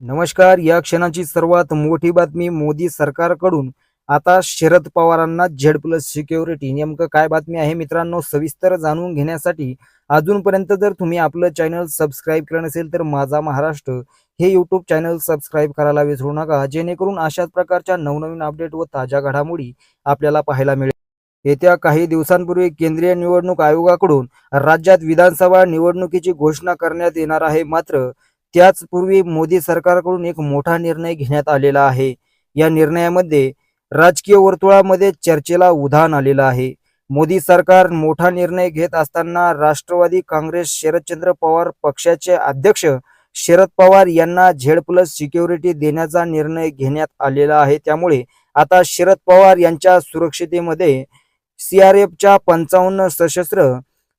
नमस्कार. या क्षणाची सर्वात मोठी बातमी मोदी सरकारकडून आता शरद पवारांना झेड+ सिक्युरिटी. नेमकं काय बातमी आहे मित्रांनो, सविस्तर जाणून घेण्यासाठी अजूनपर्यंत जर तुम्ही आपलं चॅनल सबस्क्राईब केलं नसेल तर माझा महाराष्ट्र हे यूट्यूब चॅनल सबस्क्राईब करायला विसरू नका, जेणेकरून अशाच प्रकारच्या नवनवीन अपडेट व ताज्या घडामोडी आपल्याला पाहायला मिळेल. येत्या काही दिवसांपूर्वी केंद्रीय निवडणूक आयोगाकडून राज्यात विधानसभा निवडणुकीची घोषणा करण्यात येणार आहे. मात्र त्याचपूर्वी मोदी सरकारकडून एक मोठा निर्णय घेण्यात आलेला आहे. या निर्णयामध्ये राजकीय वर्तुळामध्ये चर्चेला उधाण आलेलं आहे. मोदी सरकार मोठा निर्णय घेत असताना राष्ट्रवादी काँग्रेस शरदचंद्र पवार पक्षाचे अध्यक्ष शरद पवार यांना झेड+ सिक्युरिटी देण्याचा निर्णय घेण्यात आलेला आहे. त्यामुळे आता शरद पवार यांच्या सुरक्षितेमध्ये सीआरपीएफच्या 55 सशस्त्र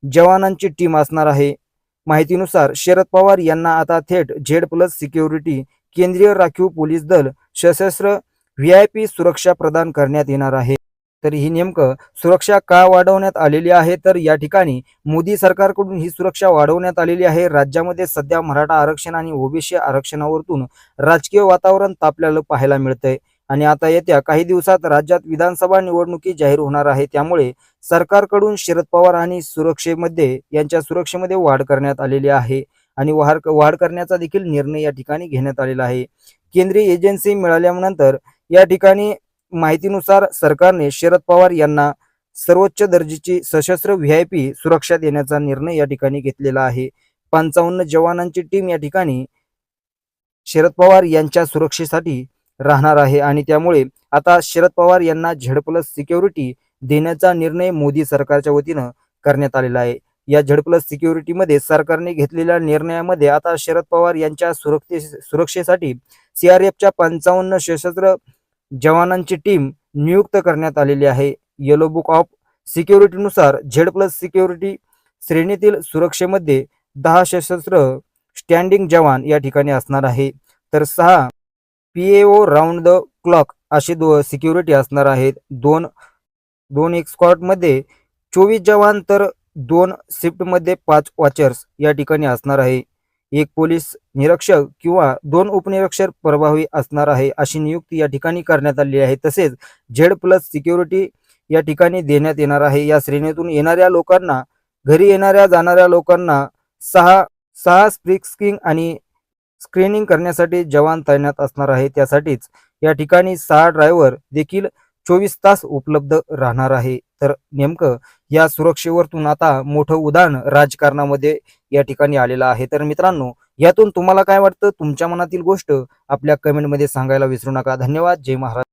जवानांची टीम असणार आहे. माहितीनुसार शरद पवार यांना आता थेट झेड+ सिक्युरिटी, केंद्रीय राखीव पोलीस दल, सशस्त्र व्हीआयपी सुरक्षा प्रदान करण्यात येणार आहे. तर ही नेमकं सुरक्षा का वाढवण्यात आलेली आहे, तर या ठिकाणी मोदी सरकारकडून ही सुरक्षा वाढवण्यात आलेली आहे. राज्यामध्ये सध्या मराठा आरक्षण आणि ओबीसी आरक्षणावरून राजकीय वातावरण तापलेलं पाहायला मिळतंय आणि आता येत्या काही दिवसात राज्यात विधानसभा निवडणुकी जाहीर होणार आहे. त्यामुळे सरकारकडून शरद पवार आणि यांच्या सुरक्षेमध्ये वाढ करण्यात आलेली आहे आणि वाढ करण्याचा देखील निर्णय या ठिकाणी घेण्यात आलेला आहे. केंद्रीय एजन्सी मिळाल्यानंतर या ठिकाणी माहितीनुसार सरकारने शरद पवार यांना सर्वोच्च दर्जाची सशस्त्र व्हीआयपी सुरक्षा देण्याचा निर्णय या ठिकाणी घेतलेला आहे. 55 जवानांची टीम या ठिकाणी शरद पवार यांच्या सुरक्षेसाठी राहणार आहे आणि त्यामुळे आता शरद पवार यांना झेड+ सिक्युरिटी देण्याचा निर्णय मोदी सरकारच्या वतीनं करण्यात आलेला आहे. या झेड+ सिक्युरिटीमध्ये सरकारने घेतलेल्या निर्णयामध्ये आता शरद पवार यांच्या सुरक्षेसाठी सीआरपीएफच्या 55 सशस्त्र जवानांची टीम नियुक्त करण्यात आलेली आहे. येलो बुक ऑफ सिक्युरिटीनुसार झेड+ सिक्युरिटी श्रेणीतील सुरक्षेमध्ये 10 सशस्त्र स्टँडिंग जवान या ठिकाणी असणार आहे, तर 6 पीएओ राऊंड द क्लॉक अशी सिक्युरिटी असणार आहेत. दोन एक स्क्वॉडमध्ये 24 जवान तर 2 शिफ्टमध्ये 5 वॉचर्स या ठिकाणी असणार आहे. एक पोलीस निरीक्षक किंवा 2 उपनिरीक्षक प्रभावी असणार आहे, अशी नियुक्ती या ठिकाणी करण्यात आली आहे. तसेच झेड+ सिक्युरिटी या ठिकाणी देण्यात येणार आहे. या श्रेणीतून येणाऱ्या लोकांना, घरी येणाऱ्या जाणाऱ्या लोकांना 6 आणि स्क्रीनिंग करण्यासाठी जवान तैनात असणार आहे. त्यासाठीच या ठिकाणी 6 ड्रायव्हर देखील 24 तास उपलब्ध राहणार आहे. तर नेमकं या सुरक्षेवरतून आता मोठं उदाहरण राजकारणामध्ये या ठिकाणी आलेलं आहे. तर मित्रांनो, यातून तुम्हाला काय वाटतं, तुमच्या मनातील गोष्ट आपल्या कमेंटमध्ये सांगायला विसरू नका. धन्यवाद. जय महाराष्ट्र.